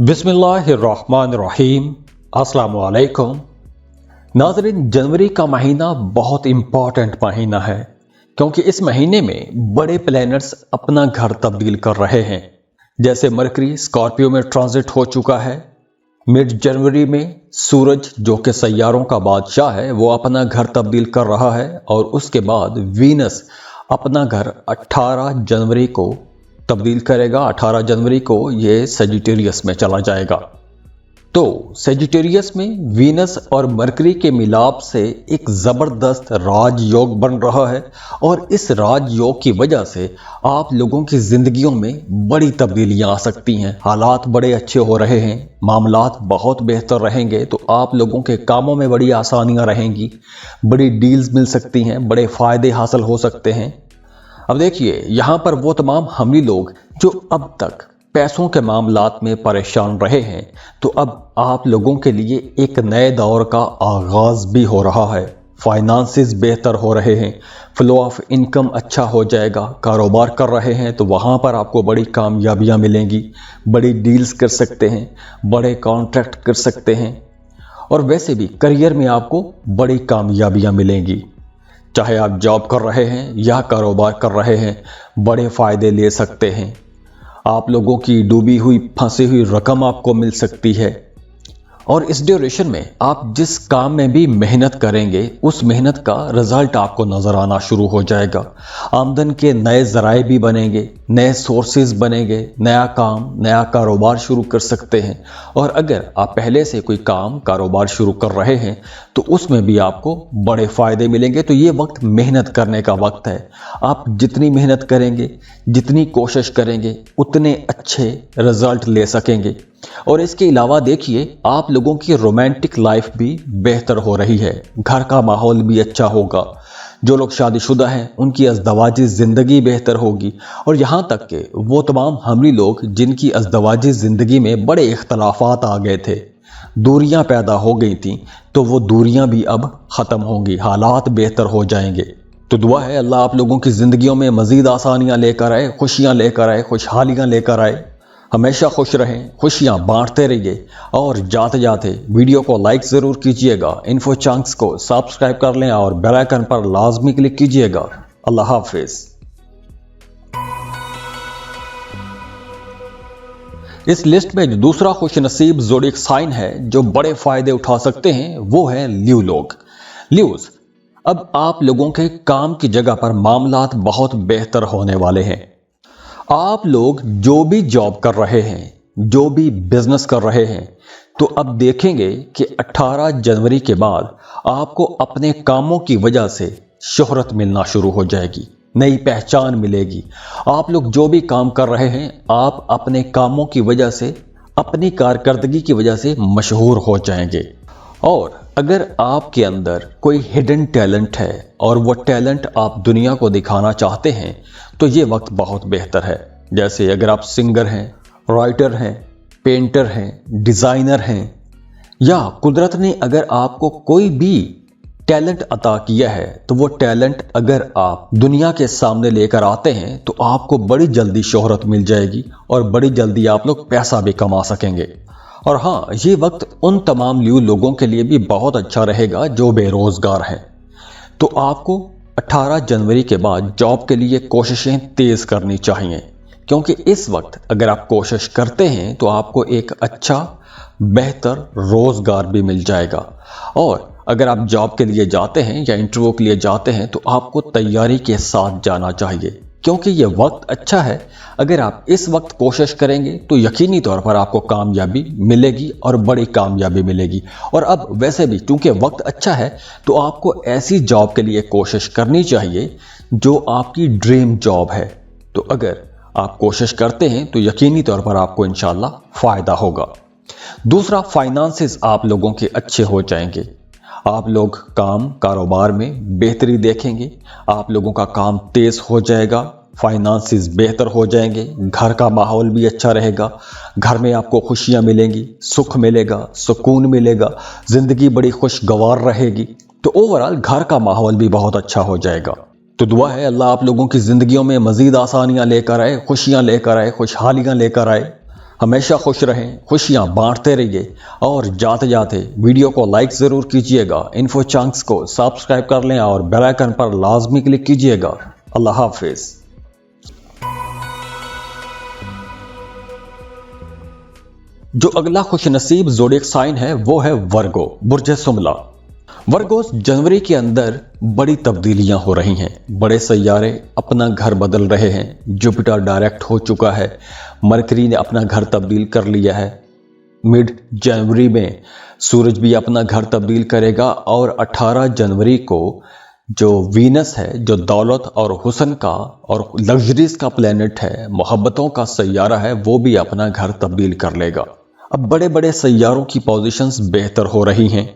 बिस्मिल्लाहिर्रहमानिर्रहीम। अस्सलाम वालेकुम। नाज़रीन, जनवरी का महीना बहुत इम्पॉर्टेंट महीना है क्योंकि इस महीने में बड़े प्लैनेट्स अपना घर तब्दील कर रहे हैं। जैसे मरकरी स्कॉर्पियो में ट्रांजिट हो चुका है। मिड जनवरी में सूरज, जो कि सैयारों का बादशाह है, वो अपना घर तब्दील कर रहा है और उसके बाद वीनस अपना घर 18 जनवरी को तब्दील करेगा। 18 जनवरी को ये सेजिटेरियस में चला जाएगा। तो सेजिटेरियस में वीनस और मरकरी के मिलाप से एक ज़बरदस्त राजयोग बन रहा है और इस राजयोग की वजह से आप लोगों की ज़िंदगियों में बड़ी तब्दीलियां आ सकती हैं। हालात बड़े अच्छे हो रहे हैं, मामलात बहुत बेहतर रहेंगे, तो आप लोगों के कामों में बड़ी आसानियां रहेंगी, बड़ी डील्स मिल सकती हैं, बड़े फ़ायदे हासिल हो सकते हैं। अब देखिए, यहाँ पर वो तमाम हमली लोग जो अब तक पैसों के मामलात में परेशान रहे हैं, तो अब आप लोगों के लिए एक नए दौर का आगाज़ भी हो रहा है। फाइनेंसेस बेहतर हो रहे हैं, फ्लो ऑफ इनकम अच्छा हो जाएगा। कारोबार कर रहे हैं तो वहाँ पर आपको बड़ी कामयाबियाँ मिलेंगी, बड़ी डील्स कर सकते हैं, बड़े कॉन्ट्रैक्ट कर सकते हैं और वैसे भी करियर में आपको बड़ी कामयाबियाँ मिलेंगी। चाहे आप जॉब कर रहे हैं या कारोबार कर रहे हैं, बड़े फ़ायदे ले सकते हैं। आप लोगों की डूबी हुई फंसी हुई रकम आपको मिल सकती है और इस ड्यूरेशन में आप जिस काम में भी मेहनत करेंगे, उस मेहनत का रिजल्ट आपको नज़र आना शुरू हो जाएगा। आमदन के नए ज़राए भी बनेंगे, नए सोर्सेज बनेंगे, नया काम, नया कारोबार शुरू कर सकते हैं। और अगर आप पहले से कोई काम कारोबार शुरू कर रहे हैं तो उसमें भी आपको बड़े फ़ायदे मिलेंगे। तो ये वक्त मेहनत करने का वक्त है। आप जितनी मेहनत करेंगे, जितनी कोशिश करेंगे, उतने अच्छे रिजल्ट ले सकेंगे। और इसके अलावा देखिए, आप लोगों की रोमांटिक लाइफ भी बेहतर हो रही है, घर का माहौल भी अच्छा होगा। जो लोग शादीशुदा हैं उनकी अज़दवाजी ज़िंदगी बेहतर होगी और यहाँ तक कि वो तमाम हमली लोग जिनकी अज़दवाजी ज़िंदगी में बड़े इख्तलाफात आ गए थे, दूरियां पैदा हो गई थीं, तो वो दूरियां भी अब ख़त्म होंगी, हालात बेहतर हो जाएंगे। तो दुआ है अल्लाह आप लोगों की ज़िंदगियों में मज़ीद आसानियाँ लेकर आए, खुशियाँ लेकर आए, खुशहालियाँ लेकर आए। हमेशा खुश रहें, खुशियाँ बांटते रहिए और जाते जाते वीडियो को लाइक ज़रूर कीजिएगा। इन्फो चंक्स को सब्सक्राइब कर लें और बेल आइकन पर लाजमी क्लिक कीजिएगा। अल्लाह हाफिज़। इस लिस्ट में जो दूसरा खुश नसीब ज़ोडिक साइन है जो बड़े फ़ायदे उठा सकते हैं, वो है ल्यू लोग। ल्यूज़, अब आप लोगों के काम की जगह पर मामलात बहुत बेहतर होने वाले हैं। आप लोग जो भी जॉब कर रहे हैं, जो भी बिजनेस कर रहे हैं, तो अब देखेंगे कि 18 जनवरी के बाद आपको अपने कामों की वजह से शोहरत मिलना शुरू हो जाएगी, नई पहचान मिलेगी। आप लोग जो भी काम कर रहे हैं, आप अपने कामों की वजह से, अपनी कारकर्दगी की वजह से मशहूर हो जाएंगे। और अगर आपके अंदर कोई हिडन टैलेंट है और वो टैलेंट आप दुनिया को दिखाना चाहते हैं, तो ये वक्त बहुत बेहतर है। जैसे अगर आप सिंगर हैं, राइटर हैं, पेंटर हैं, डिज़ाइनर हैं, या कुदरत ने अगर आपको कोई भी टैलेंट अता किया है, तो वो टैलेंट अगर आप दुनिया के सामने लेकर आते हैं तो आपको बड़ी जल्दी शोहरत मिल जाएगी और बड़ी जल्दी आप लोग पैसा भी कमा सकेंगे। और हाँ, ये वक्त उन तमाम ल्यू लोगों के लिए भी बहुत अच्छा रहेगा जो बेरोज़गार हैं। तो आपको 18 जनवरी के बाद जॉब के लिए कोशिशें तेज़ करनी चाहिए, क्योंकि इस वक्त अगर आप कोशिश करते हैं तो आपको एक अच्छा बेहतर रोज़गार भी मिल जाएगा। और अगर आप जॉब के लिए जाते हैं या इंटरव्यू के लिए जाते हैं तो आपको तैयारी के साथ जाना चाहिए, क्योंकि ये वक्त अच्छा है। अगर आप इस वक्त कोशिश करेंगे तो यकीनी तौर पर आपको कामयाबी मिलेगी और बड़ी कामयाबी मिलेगी। और अब वैसे भी चूंकि वक्त अच्छा है, तो आपको ऐसी जॉब के लिए कोशिश करनी चाहिए जो आपकी ड्रीम जॉब है। तो अगर आप कोशिश करते हैं तो यकीनी तौर पर आपको इंशाल्लाह फ़ायदा होगा। दूसरा, फाइनेंसेस आप लोगों के अच्छे हो जाएंगे। आप लोग काम कारोबार में बेहतरी देखेंगे, आप लोगों का काम तेज़ हो जाएगा, फाइनेंसेस बेहतर हो जाएंगे, घर का माहौल भी अच्छा रहेगा, घर में आपको खुशियां मिलेंगी, सुख मिलेगा, सुकून मिलेगा, ज़िंदगी बड़ी खुशगवार रहेगी। तो ओवरऑल घर का माहौल भी बहुत अच्छा हो जाएगा। तो दुआ है अल्लाह आप लोगों की ज़िंदगियों में मज़ीद आसानियाँ लेकर आए, खुशियाँ लेकर आए, खुशहालियाँ लेकर आए। हमेशा खुश रहें, खुशियां बांटते रहिए और जाते जाते वीडियो को लाइक ज़रूर कीजिएगा। इन्फो चंक्स को सब्सक्राइब कर लें और बेल आइकन पर लाजमी क्लिक कीजिएगा। अल्लाह हाफिज़। जो अगला खुश नसीब ज़ोडिएक साइन है वो है वर्गो, बुर्ज सुमला। वर्गोस जनवरी के अंदर बड़ी तब्दीलियां हो रही हैं। बड़े सैयारे अपना घर बदल रहे हैं। जुपिटर डायरेक्ट हो चुका है। मरकरी ने अपना घर तब्दील कर लिया है। मिड जनवरी में सूरज भी अपना घर तब्दील करेगा और 18 जनवरी को जो वीनस है, जो दौलत और हुस्न का और लग्जरीज का प्लेनेट है, मोहब्बतों का सैयारा है, वो भी अपना घर तब्दील कर लेगा। अब बड़े बड़े सैयारों की पोजीशंस बेहतर हो रही हैं,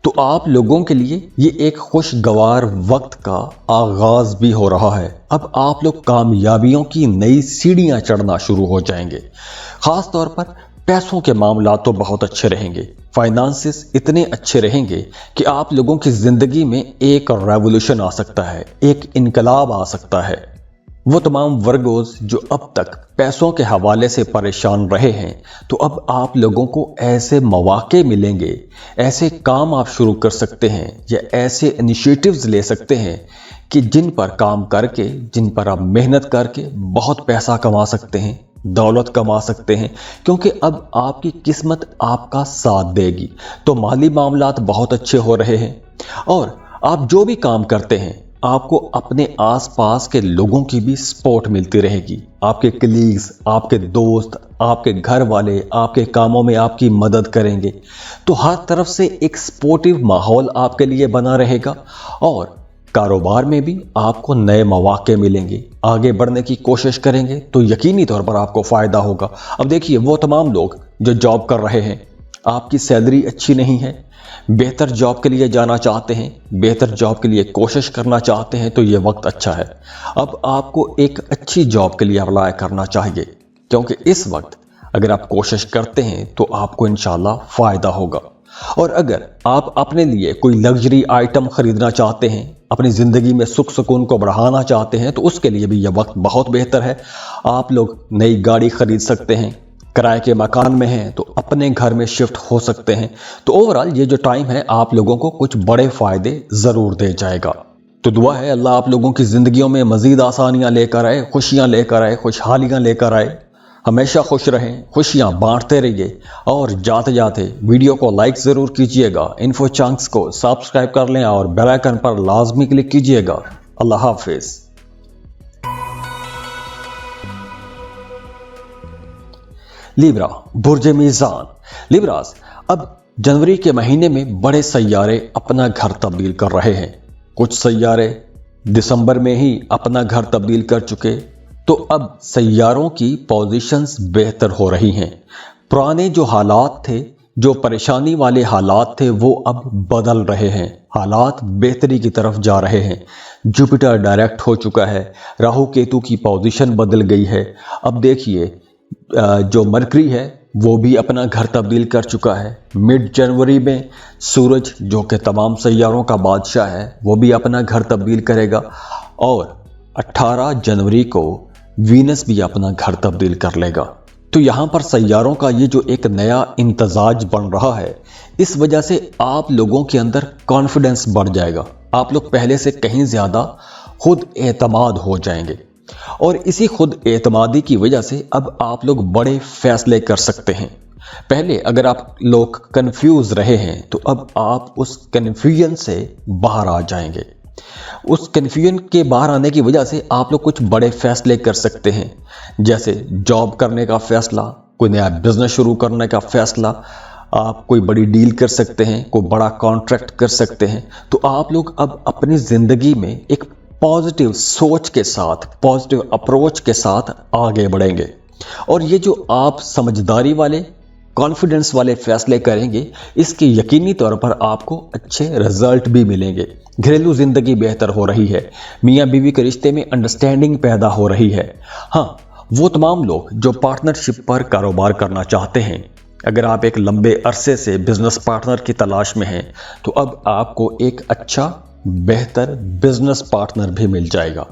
तो आप लोगों के लिए ये एक खुशगवार वक्त का आगाज भी हो रहा है। अब आप लोग कामयाबियों की नई सीढ़ियां चढ़ना शुरू हो जाएंगे। खास तौर पर पैसों के मामला तो बहुत अच्छे रहेंगे। फाइनेंसेस इतने अच्छे रहेंगे कि आप लोगों की जिंदगी में एक रेवोल्यूशन आ सकता है, एक इनकलाब आ सकता है। वो तमाम वर्गोस जो अब तक पैसों के हवाले से परेशान रहे हैं, तो अब आप लोगों को ऐसे मौके मिलेंगे, ऐसे काम आप शुरू कर सकते हैं या ऐसे इनिशिएटिव्स ले सकते हैं कि जिन पर काम करके, जिन पर आप मेहनत करके बहुत पैसा कमा सकते हैं, दौलत कमा सकते हैं, क्योंकि अब आपकी किस्मत आपका साथ देगी। तो माली मामलात बहुत अच्छे हो रहे हैं और आप जो भी काम करते हैं आपको अपने आसपास के लोगों की भी सपोर्ट मिलती रहेगी। आपके कलीग्स, आपके दोस्त, आपके घर वाले आपके कामों में आपकी मदद करेंगे। तो हर तरफ से एक सपोर्टिव माहौल आपके लिए बना रहेगा और कारोबार में भी आपको नए मौके मिलेंगे। आगे बढ़ने की कोशिश करेंगे तो यकीनी तौर पर आपको फ़ायदा होगा। अब देखिए, वो तमाम लोग जो जॉब कर रहे हैं, आपकी सैलरी अच्छी नहीं है, बेहतर जॉब के लिए जाना चाहते हैं, बेहतर जॉब के लिए कोशिश करना चाहते हैं, तो ये वक्त अच्छा है। अब आपको एक अच्छी जॉब के लिए अप्लाई करना चाहिए, क्योंकि इस वक्त अगर आप कोशिश करते हैं तो आपको इंशाल्लाह फ़ायदा होगा। और अगर आप अपने लिए कोई लग्जरी आइटम खरीदना चाहते हैं, अपनी ज़िंदगी में सुख सुकून को बढ़ाना चाहते हैं, तो उसके लिए भी यह वक्त बहुत बेहतर है। आप लोग नई गाड़ी खरीद सकते हैं, किराए के मकान में हैं तो अपने घर में शिफ्ट हो सकते हैं। तो ओवरऑल ये जो टाइम है आप लोगों को कुछ बड़े फ़ायदे ज़रूर दे जाएगा। तो दुआ है अल्लाह आप लोगों की ज़िंदगियों में मज़ीद आसानियाँ लेकर आए, खुशियाँ लेकर आए, खुशहालियाँ लेकर आए। हमेशा खुश रहें, खुशियाँ बांटते रहिए और जाते जाते वीडियो को लाइक ज़रूर कीजिएगा। इन्फो चंक्स को सब्सक्राइब कर लें और बेल आइकन पर लाजमी क्लिक कीजिएगा। अल्लाह हाफिज़। लिब्रा, बुर्ज मीज़ान। लिब्रास, अब जनवरी के महीने में बड़े सैयारे अपना घर तब्दील कर रहे हैं। कुछ सैयारे दिसंबर में ही अपना घर तब्दील कर चुके, तो अब सैयारों की पोजीशंस बेहतर हो रही हैं। पुराने जो हालात थे, जो परेशानी वाले हालात थे, वो अब बदल रहे हैं। हालात बेहतरी की तरफ जा रहे हैं। जुपिटर डायरेक्ट हो चुका है, राहु केतु की पोजीशन बदल गई है। अब देखिए, जो मरकरी है वो भी अपना घर तब्दील कर चुका है। मिड जनवरी में सूरज, जो कि तमाम सैयारों का बादशाह है, वो भी अपना घर तब्दील करेगा और 18 जनवरी को वीनस भी अपना घर तब्दील कर लेगा। तो यहाँ पर सैयारों का ये जो एक नया इंतजाज बन रहा है, इस वजह से आप लोगों के अंदर कॉन्फिडेंस बढ़ जाएगा। आप लोग पहले से कहीं ज़्यादा खुद एतमाद हो जाएंगे और इसी खुद एतमादी की वजह से अब आप लोग बड़े फैसले कर सकते हैं। पहले अगर आप लोग कंफ्यूज रहे हैं तो अब आप उस कन्फ्यूजन से बाहर आ जाएंगे। उस कन्फ्यूजन के बाहर आने की वजह से आप लोग कुछ बड़े फैसले कर सकते हैं, जैसे जॉब करने का फैसला, कोई नया बिजनेस शुरू करने का फैसला, आप कोई बड़ी डील कर सकते हैं, कोई बड़ा कॉन्ट्रैक्ट कर सकते हैं। तो आप लोग अब अपनी ज़िंदगी में एक पॉजिटिव सोच के साथ, पॉजिटिव अप्रोच के साथ आगे बढ़ेंगे और ये जो आप समझदारी वाले, कॉन्फिडेंस वाले फैसले करेंगे, इसके यकीनी तौर पर आपको अच्छे रिजल्ट भी मिलेंगे। घरेलू जिंदगी बेहतर हो रही है, मियाँ बीवी के रिश्ते में अंडरस्टैंडिंग पैदा हो रही है। हाँ, वो तमाम लोग जो पार्टनरशिप पर कारोबार करना चाहते हैं, अगर आप एक लंबे अरसे से बिजनेस पार्टनर की तलाश में हैं तो अब आपको एक अच्छा बेहतर बिजनेस पार्टनर भी मिल जाएगा।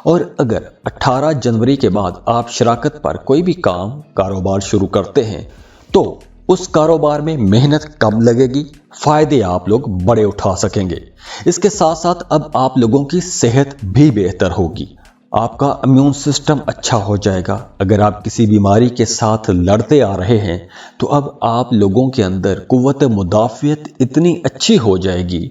और अगर 18 जनवरी के बाद आप शराकत पर कोई भी कारोबार शुरू करते हैं तो उस कारोबार में मेहनत कम लगेगी, फायदे आप लोग बड़े उठा सकेंगे। इसके साथ साथ अब आप लोगों की सेहत भी बेहतर होगी, आपका इम्यून सिस्टम अच्छा हो जाएगा। अगर आप किसी बीमारी के साथ लड़ते आ रहे हैं तो अब आप लोगों के अंदर कुव्वत मुदाफ़ियत इतनी अच्छी हो जाएगी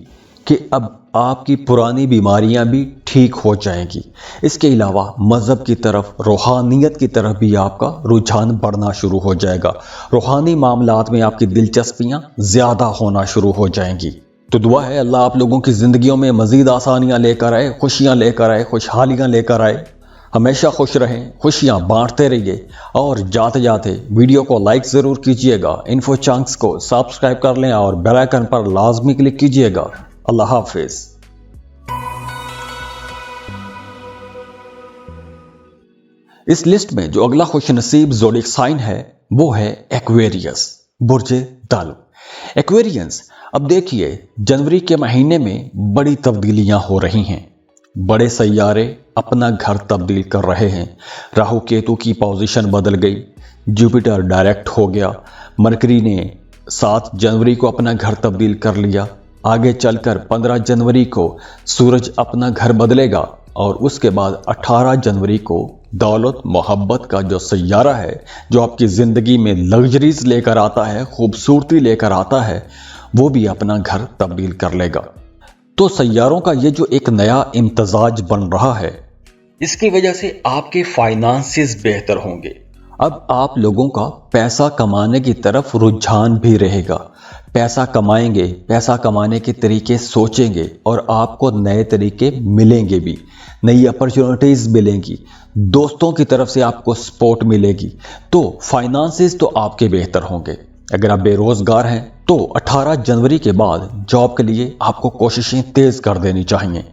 कि अब आपकी पुरानी बीमारियां भी ठीक हो जाएंगी। इसके अलावा मज़हब की तरफ, रूहानियत की तरफ भी आपका रुझान बढ़ना शुरू हो जाएगा। रूहानी मामलात में आपकी दिलचस्पियां ज़्यादा होना शुरू हो जाएंगी। तो दुआ है अल्लाह आप लोगों की ज़िंदगियों में मज़ीद आसानियां लेकर आए, खुशियां लेकर आए, खुशहालियां लेकर आए। हमेशा खुश रहें, खुशियां बांटते रहिए और जाते जाते वीडियो को लाइक ज़रूर कीजिएगा। इन्फो चंक्स को सब्सक्राइब कर लें और बेल आइकन पर लाजमी क्लिक कीजिएगा। अल्लाह हाफिज। इस लिस्ट में जो अगला खुशनसीब ज़ोडिक साइन है वो है एक्वेरियस, बुर्जे दालू। एक्वेरियंस, अब देखिए जनवरी के महीने में बड़ी तब्दीलियां हो रही हैं। बड़े सैयारे अपना घर तब्दील कर रहे हैं। राहु केतु की पोजीशन बदल गई, जुपिटर डायरेक्ट हो गया, मरकरी ने 7 जनवरी को अपना घर तब्दील कर लिया। आगे चलकर 15 जनवरी को सूरज अपना घर बदलेगा और उसके बाद 18 जनवरी को दौलत मोहब्बत का जो सैयारा है, जो आपकी ज़िंदगी में लग्जरीज लेकर आता है, खूबसूरती लेकर आता है, वो भी अपना घर तब्दील कर लेगा। तो सैयारों का ये जो एक नया इम्तजाज बन रहा है, इसकी वजह से आपके फाइनेंसेस बेहतर होंगे। अब आप लोगों का पैसा कमाने की तरफ रुझान भी रहेगा। पैसा कमाएंगे, पैसा कमाने के तरीके सोचेंगे और आपको नए तरीके मिलेंगे भी, नई अपॉर्चुनिटीज़ मिलेंगी, दोस्तों की तरफ से आपको सपोर्ट मिलेगी। तो फाइनेंसेस तो आपके बेहतर होंगे। अगर आप बेरोज़गार हैं तो 18 जनवरी के बाद जॉब के लिए आपको कोशिशें तेज़ कर देनी चाहिए,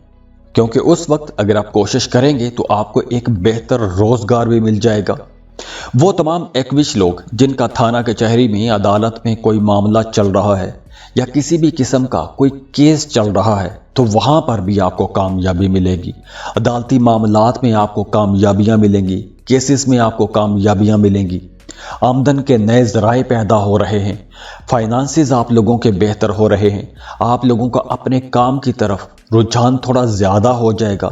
क्योंकि उस वक्त अगर आप कोशिश करेंगे तो आपको एक बेहतर रोज़गार भी मिल जाएगा। वो तमाम एक्विश लोग जिनका थाना कचहरी में, अदालत में कोई मामला चल रहा है या किसी भी किस्म का कोई केस चल रहा है, तो वहाँ पर भी आपको कामयाबी मिलेगी। अदालती मामलात में आपको कामयाबियाँ मिलेंगी, केसेस में आपको कामयाबियाँ मिलेंगी। आमदन के नए ज़राए पैदा हो रहे हैं, फाइनेंसेस आप लोगों के बेहतर हो रहे हैं। आप लोगों का अपने काम की तरफ रुझान थोड़ा ज़्यादा हो जाएगा।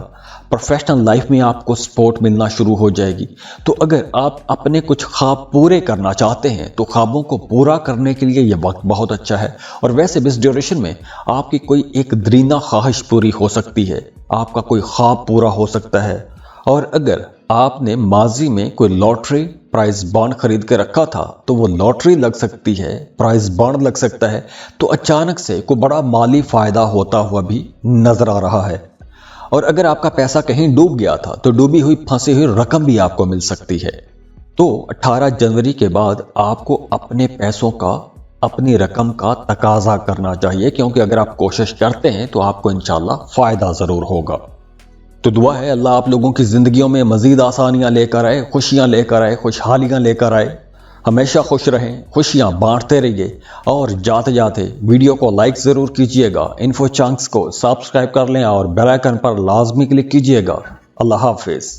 प्रोफेशनल लाइफ में आपको सपोर्ट मिलना शुरू हो जाएगी। तो अगर आप अपने कुछ ख्वाब पूरे करना चाहते हैं तो ख्वाबों को पूरा करने के लिए ये वक्त बहुत अच्छा है। और वैसे भी इस ड्यूरेशन में आपकी कोई एक दरीना ख्वाहिश पूरी हो सकती है, आपका कोई ख्वाब पूरा हो सकता है। और अगर आपने माजी में कोई लॉटरी प्राइज बॉन्ड खरीद के रखा था तो वो लॉटरी लग सकती है, प्राइज बॉन्ड लग सकता है। तो अचानक से कोई बड़ा माली फायदा होता हुआ भी नजर आ रहा है। और अगर आपका पैसा कहीं डूब गया था तो डूबी हुई फंसी हुई रकम भी आपको मिल सकती है। तो 18 जनवरी के बाद आपको अपने पैसों का, अपनी रकम का तकाजा करना चाहिए, क्योंकि अगर आप कोशिश करते हैं तो आपको इंशाल्लाह फ़ायदा ज़रूर होगा। तो दुआ है अल्लाह आप लोगों की ज़िंदगियों में मज़ीद आसानियाँ लेकर आए, खुशियाँ लेकर आए, खुशहालियाँ लेकर आए। हमेशा खुश रहें, खुशियां बांटते रहिए और जाते जाते वीडियो को लाइक ज़रूर कीजिएगा। इन्फो चंक्स को सब्सक्राइब कर लें और बेल आइकन पर लाजमी क्लिक कीजिएगा। अल्लाह हाफिज़।